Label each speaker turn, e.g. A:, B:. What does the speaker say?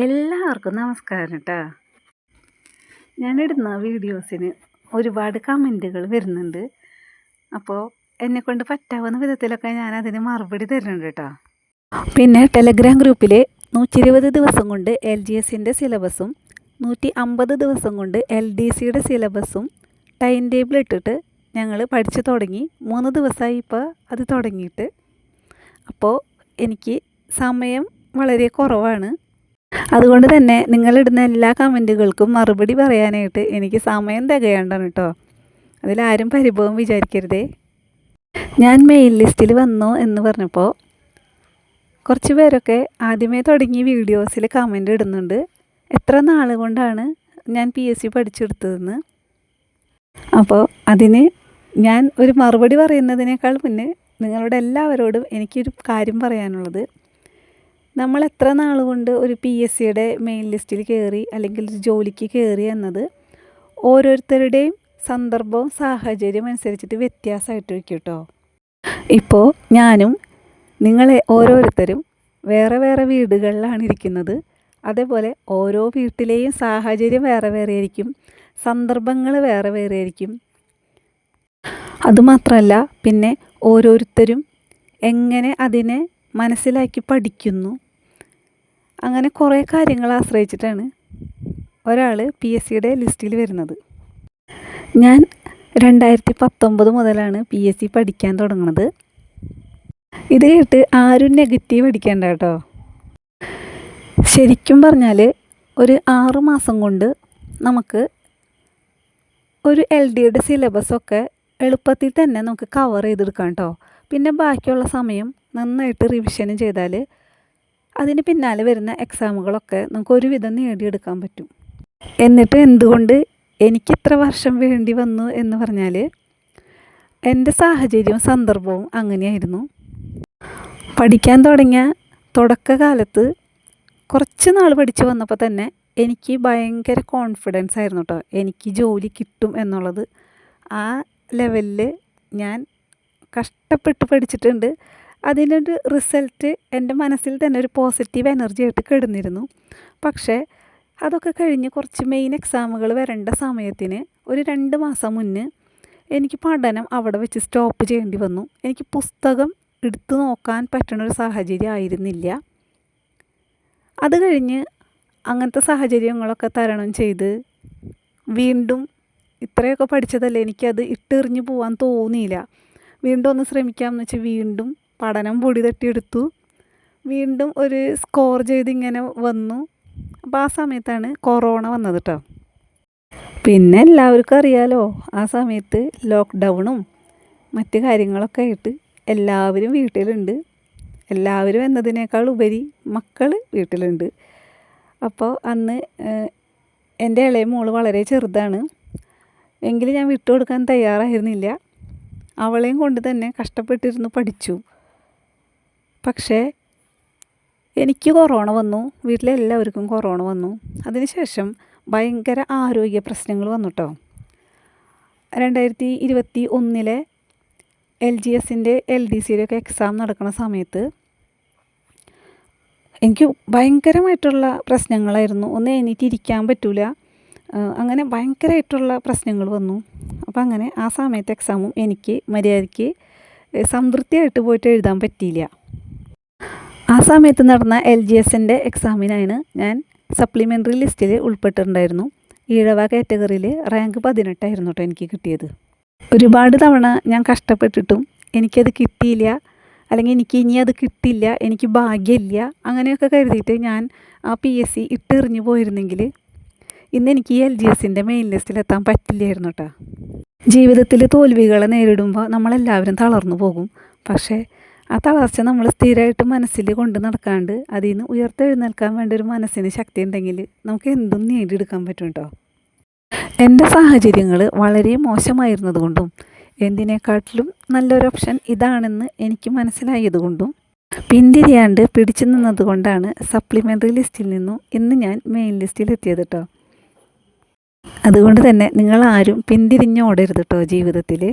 A: എല്ലാവർക്കും നമസ്കാരം കേട്ടോ. ഞാനിടുന്ന വീഡിയോസിന് ഒരുപാട് കമൻറ്റുകൾ വരുന്നുണ്ട്. അപ്പോൾ എന്നെക്കൊണ്ട് പറ്റാവുന്ന വിധത്തിലൊക്കെ ഞാനതിന് മറുപടി തരുന്നുണ്ട് കേട്ടോ. പിന്നെ ടെലഗ്രാം ഗ്രൂപ്പിൽ 120 ദിവസം കൊണ്ട് LGSൻ്റെ സിലബസും 150 ദിവസം കൊണ്ട് LDCയുടെ സിലബസും ടൈം ടേബിൾ ഇട്ടിട്ട് ഞങ്ങൾ പഠിച്ചു തുടങ്ങി. 3 ദിവസമായി ഇപ്പോൾ അത് തുടങ്ങിയിട്ട്. അപ്പോൾ എനിക്ക് സമയം വളരെ കുറവാണ്. അതുകൊണ്ട് തന്നെ നിങ്ങളിടുന്ന എല്ലാ കമൻറ്റുകൾക്കും മറുപടി പറയാനായിട്ട് എനിക്ക് സമയം തികയാണ്ടാണ് കേട്ടോ. അതിലാരും പരിഭവം വിചാരിക്കരുതേ. ഞാൻ മെയിൽ ലിസ്റ്റിൽ വന്നു എന്ന് പറഞ്ഞപ്പോൾ കുറച്ച് പേരൊക്കെ ആദ്യമേ തുടങ്ങി വീഡിയോസിൽ കമൻ്റ് ഇടുന്നുണ്ട്, എത്ര നാൾ കൊണ്ടാണ് ഞാൻ PSC പഠിച്ചെടുത്തതെന്ന്. അപ്പോൾ അതിന് ഞാൻ ഒരു മറുപടി പറയുന്നതിനേക്കാൾ മുന്നേ നിങ്ങളോട് എല്ലാവരോടും എനിക്കൊരു കാര്യം പറയാനുള്ളത്, നമ്മൾ എത്ര നാൾ കൊണ്ട് ഒരു PSCയുടെ മെയിൻ ലിസ്റ്റിൽ കയറി അല്ലെങ്കിൽ ഒരു ജോലിക്ക് കയറി എന്നത് ഓരോരുത്തരുടെയും സന്ദർഭവും സാഹചര്യം അനുസരിച്ചിട്ട് വ്യത്യാസമായിട്ടിരിക്കും കേട്ടോ. ഇപ്പോൾ ഞാനും നിങ്ങളെ ഓരോരുത്തരും വേറെ വേറെ വീടുകളിലാണ് ഇരിക്കുന്നത്. അതേപോലെ ഓരോ വീട്ടിലെയും സാഹചര്യം വേറെ വേറെ ആയിരിക്കും, സന്ദർഭങ്ങൾ വേറെ വേറെ ആയിരിക്കും. അതുമാത്രമല്ല, പിന്നെ ഓരോരുത്തരും എങ്ങനെ അതിനെ മനസ്സിലാക്കി പഠിക്കുന്നു, അങ്ങനെ കുറേ കാര്യങ്ങൾ ആശ്രയിച്ചിട്ടാണ് ഒരാൾ PSCയുടെ ലിസ്റ്റിൽ വരുന്നത്. ഞാൻ 2019 മുതലാണ് PSC പഠിക്കാൻ തുടങ്ങുന്നത്. ഇത് കേട്ട് ആരും നെഗറ്റീവ് അടിക്കേണ്ട കേട്ടോ. ശരിക്കും പറഞ്ഞാൽ ഒരു 6 മാസം കൊണ്ട് നമുക്ക് ഒരു LDയുടെ സിലബസൊക്കെ എളുപ്പത്തിൽ തന്നെ നമുക്ക് കവർ ചെയ്തെടുക്കാം കേട്ടോ. പിന്നെ ബാക്കിയുള്ള സമയം നന്നായിട്ട് റിവിഷനും ചെയ്താൽ അതിന് പിന്നാലെ വരുന്ന എക്സാമുകളൊക്കെ നമുക്ക് ഒരുവിധം നേടിയെടുക്കാൻ പറ്റും. എന്നിട്ട് എന്തുകൊണ്ട് എനിക്കിത്ര വർഷം വേണ്ടി വന്നു എന്ന് പറഞ്ഞാൽ എൻ്റെ സാഹചര്യവും സന്ദർഭവും അങ്ങനെയായിരുന്നു. പഠിക്കാൻ തുടങ്ങിയ തുടക്കകാലത്ത് കുറച്ച് നാൾ പഠിച്ചു വന്നപ്പോൾ തന്നെ എനിക്ക് ഭയങ്കര കോൺഫിഡൻസ് ആയിരുന്നു കേട്ടോ, എനിക്ക് ജോലി കിട്ടും എന്നുള്ളത്. ആ ലെവലിൽ ഞാൻ കഷ്ടപ്പെട്ട് പഠിച്ചിട്ടുണ്ട്. അതിനൊരു റിസൾട്ട് എൻ്റെ മനസ്സിൽ തന്നെ ഒരു പോസിറ്റീവ് എനർജി ആയിട്ട് കിടന്നിരുന്നു. പക്ഷേ അതൊക്കെ കഴിഞ്ഞ് കുറച്ച് മെയിൻ എക്സാമുകൾ വരേണ്ട സമയത്തിന് ഒരു 2 മാസം മുന്നേ എനിക്ക് പഠനം അവിടെ വെച്ച് സ്റ്റോപ്പ് ചെയ്യേണ്ടി വന്നു. എനിക്ക് പുസ്തകം എടുത്തു നോക്കാൻ പറ്റുന്നൊരു സാഹചര്യം ആയിരുന്നില്ല. അത് കഴിഞ്ഞ് അങ്ങനത്തെ സാഹചര്യങ്ങളൊക്കെ തരണം ചെയ്ത് വീണ്ടും ഇത്രയൊക്കെ പഠിച്ചതല്ലേ, എനിക്കത് ഇട്ടെറിഞ്ഞ് പോകാൻ തോന്നിയില്ല. വീണ്ടും ഒന്ന് ശ്രമിക്കാമെന്ന് വെച്ച് വീണ്ടും പഠനം പൊടി തട്ടിയെടുത്തു. വീണ്ടും ഒരു സ്കോർ ചെയ്ത് ഇങ്ങനെ വന്നു. അപ്പോൾ ആ സമയത്താണ് കൊറോണ വന്നത് കേട്ടോ. പിന്നെ എല്ലാവർക്കും അറിയാലോ, ആ സമയത്ത് ലോക്ക്ഡൗണും മറ്റ് കാര്യങ്ങളൊക്കെ ആയിട്ട് എല്ലാവരും വീട്ടിലുണ്ട്. എല്ലാവരും എന്നതിനേക്കാൾ ഉപരി മക്കൾ വീട്ടിലുണ്ട്. അപ്പോൾ അന്ന് എൻ്റെ ഇളയ മോള് വളരെ ചെറുതാണ്. എങ്കിലും ഞാൻ വിട്ടുകൊടുക്കാൻ തയ്യാറായിരുന്നില്ല. അവളെയും കൊണ്ട് തന്നെ കഷ്ടപ്പെട്ടിരുന്നു പഠിച്ചു. പക്ഷേ എനിക്ക് കൊറോണ വന്നു, വീട്ടിലെല്ലാവർക്കും കൊറോണ വന്നു. അതിനുശേഷം ഭയങ്കര ആരോഗ്യ പ്രശ്നങ്ങൾ വന്നു കേട്ടോ. 2021 LGSൻ്റെ LDCയുടെ ഒക്കെ എക്സാം നടക്കുന്ന സമയത്ത് എനിക്ക് ഭയങ്കരമായിട്ടുള്ള പ്രശ്നങ്ങളായിരുന്നു. ഒന്ന് എണീറ്റിരിക്കാൻ പറ്റില്ല, അങ്ങനെ ഭയങ്കരമായിട്ടുള്ള പ്രശ്നങ്ങൾ വന്നു. അപ്പം അങ്ങനെ ആ സമയത്ത് എക്സാമും എനിക്ക് മര്യാദയ്ക്ക് സംതൃപ്തിയായിട്ട് പോയിട്ട് എഴുതാൻ പറ്റിയില്ല. ആ സമയത്ത് നടന്ന LGSൻ്റെ എക്സാമിനാണ് ഞാൻ സപ്ലിമെൻ്ററി ലിസ്റ്റിൽ ഉൾപ്പെട്ടിട്ടുണ്ടായിരുന്നു. ഈഴവ കാറ്റഗറിയിൽ റാങ്ക് 18 ആയിരുന്നു കേട്ടോ എനിക്ക് കിട്ടിയത്. ഒരുപാട് തവണ ഞാൻ കഷ്ടപ്പെട്ടിട്ടും എനിക്കത് കിട്ടിയില്ല, അല്ലെങ്കിൽ എനിക്ക് ഇനി അത് കിട്ടില്ല, എനിക്ക് ഭാഗ്യമില്ല, അങ്ങനെയൊക്കെ കരുതിയിട്ട് ഞാൻ ആ PSC ഇട്ടെറിഞ്ഞു പോയിരുന്നെങ്കിൽ ഇന്ന് എനിക്ക് ഈ LGSൻ്റെ മെയിൻ ലിസ്റ്റിലെത്താൻ പറ്റില്ലായിരുന്നു കേട്ടോ. ജീവിതത്തിൽ തോൽവികളെ നേരിടുമ്പോൾ നമ്മളെല്ലാവരും തളർന്നു പോകും. പക്ഷേ ആ തളർച്ച നമ്മൾ സ്ഥിരമായിട്ട് മനസ്സിൽ കൊണ്ട് നടക്കാണ്ട് അതിൽ നിന്ന് ഉയർത്തെഴുന്നേൽക്കാൻ വേണ്ട ഒരു മനസ്സിന് ശക്തി ഉണ്ടെങ്കിൽ നമുക്ക് എന്തും നേടിയെടുക്കാൻ പറ്റും കേട്ടോ. എൻ്റെ സാഹചര്യങ്ങൾ വളരെ മോശമായിരുന്നതുകൊണ്ടും എന്തിനേക്കാട്ടിലും നല്ലൊരു ഓപ്ഷൻ ഇതാണെന്ന് എനിക്ക് മനസ്സിലായതുകൊണ്ടും പിന്തിരിയാണ്ട് പിടിച്ചു നിന്നതുകൊണ്ടാണ് സപ്ലിമെൻ്ററി ലിസ്റ്റിൽ നിന്നും ഇന്ന് ഞാൻ മെയിൻ ലിസ്റ്റിലെത്തിയത് കേട്ടോ. അതുകൊണ്ട് തന്നെ നിങ്ങളാരും പിന്തിരിഞ്ഞോടരുത് കേട്ടോ ജീവിതത്തിൽ.